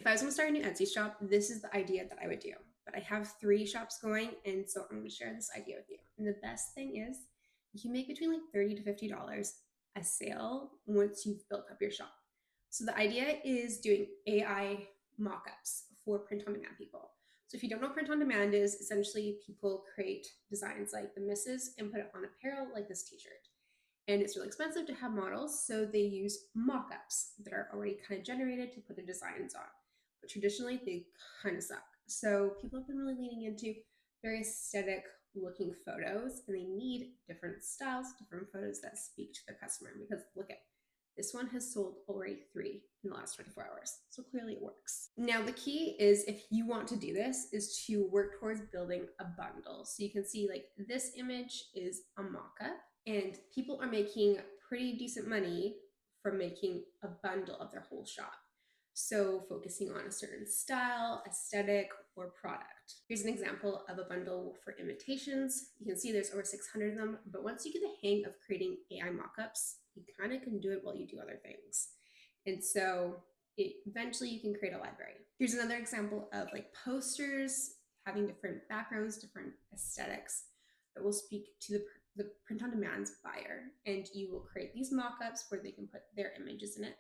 If I was gonna start a new Etsy shop, this is the idea that I would do. But I have 3 shops going, and so I'm gonna share this idea with you. And the best thing is you can make between like $30 to $50 a sale once you've built up your shop. So the idea is doing AI mock-ups for print on demand people. So if you don't know what print on demand is, essentially people create designs like the misses and put it on apparel like this t-shirt. And it's really expensive to have models, so they use mock-ups that are already kind of generated to put the designs on. But traditionally, they kind of suck. So people have been really leaning into very aesthetic looking photos, and they need different styles, different photos that speak to the customer. Because look at this one has sold already 3 in the last 24 hours. So clearly it works. Now the key is, if you want to do this, is to work towards building a bundle. So you can see like this image is a mock-up, and people are making pretty decent money from making a bundle of their whole shop. So focusing on a certain style, aesthetic, or product. Here's an example of a bundle for invitations. You can see there's over 600 of them, but once you get the hang of creating AI mockups, you kind of can do it while you do other things. And so eventually you can create a library. Here's another example of like posters having different backgrounds, different aesthetics that will speak to the print on demand's buyer. And you will create these mockups where they can put their images in it,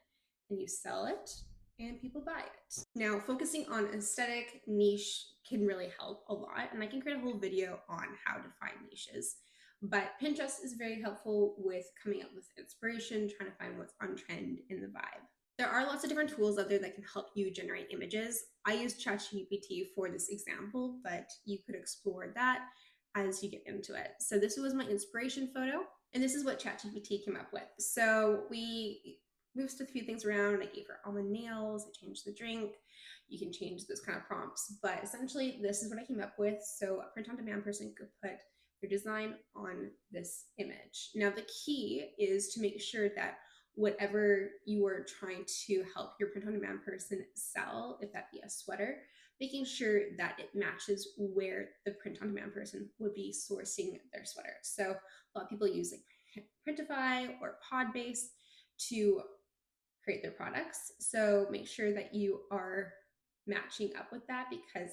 and you sell it and people buy it. Now, focusing on aesthetic niche can really help a lot, and I can create a whole video on how to find niches. But Pinterest is very helpful with coming up with inspiration, trying to find what's on trend in the vibe. There are lots of different tools out there that can help you generate images. I use ChatGPT for this example, but you could explore that as you get into it. So this was my inspiration photo, and this is what ChatGPT came up with. So we moved a few things around. I gave her almond nails, I changed the drink. You can change those kind of prompts, but essentially this is what I came up with. So a print on demand person could put their design on this image. Now the key is to make sure that whatever you are trying to help your print on demand person sell, if that be a sweater, making sure that it matches where the print on demand person would be sourcing their sweater. So a lot of people use like Printify or Podbase to create their products. So make sure that you are matching up with that, because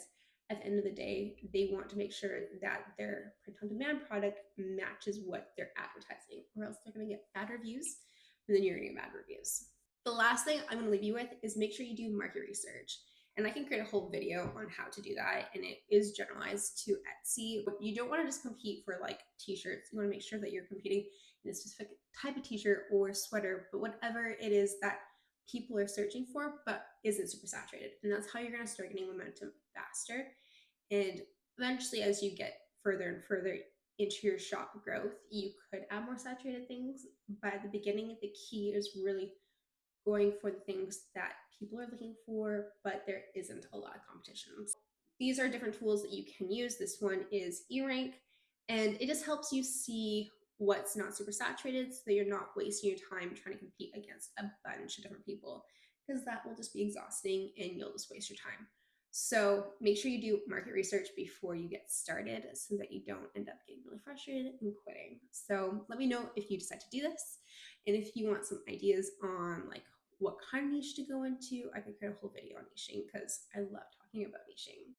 at the end of the day, they want to make sure that their print on demand product matches what they're advertising, or else they're going to get bad reviews, and then you're going to get bad reviews. The last thing I'm going to leave you with is make sure you do market research. And I can create a whole video on how to do that, and it is generalized to Etsy. But you don't want to just compete for like t-shirts. You want to make sure that you're competing in a specific type of t-shirt or sweater, but whatever it is that people are searching for but isn't super saturated. And that's how you're going to start getting momentum faster. And eventually, as you get further and further into your shop growth, you could add more saturated things. But at the beginning, the key is really going for the things that people are looking for, but there isn't a lot of competition. These are different tools that you can use. This one is eRank, and it just helps you see what's not super saturated so that you're not wasting your time trying to compete against a bunch of different people, because that will just be exhausting and you'll just waste your time. So make sure you do market research before you get started so that you don't end up getting really frustrated and quitting. So let me know if you decide to do this. And if you want some ideas on like what kind of niche to go into, I could create a whole video on niching, because I love talking about niching.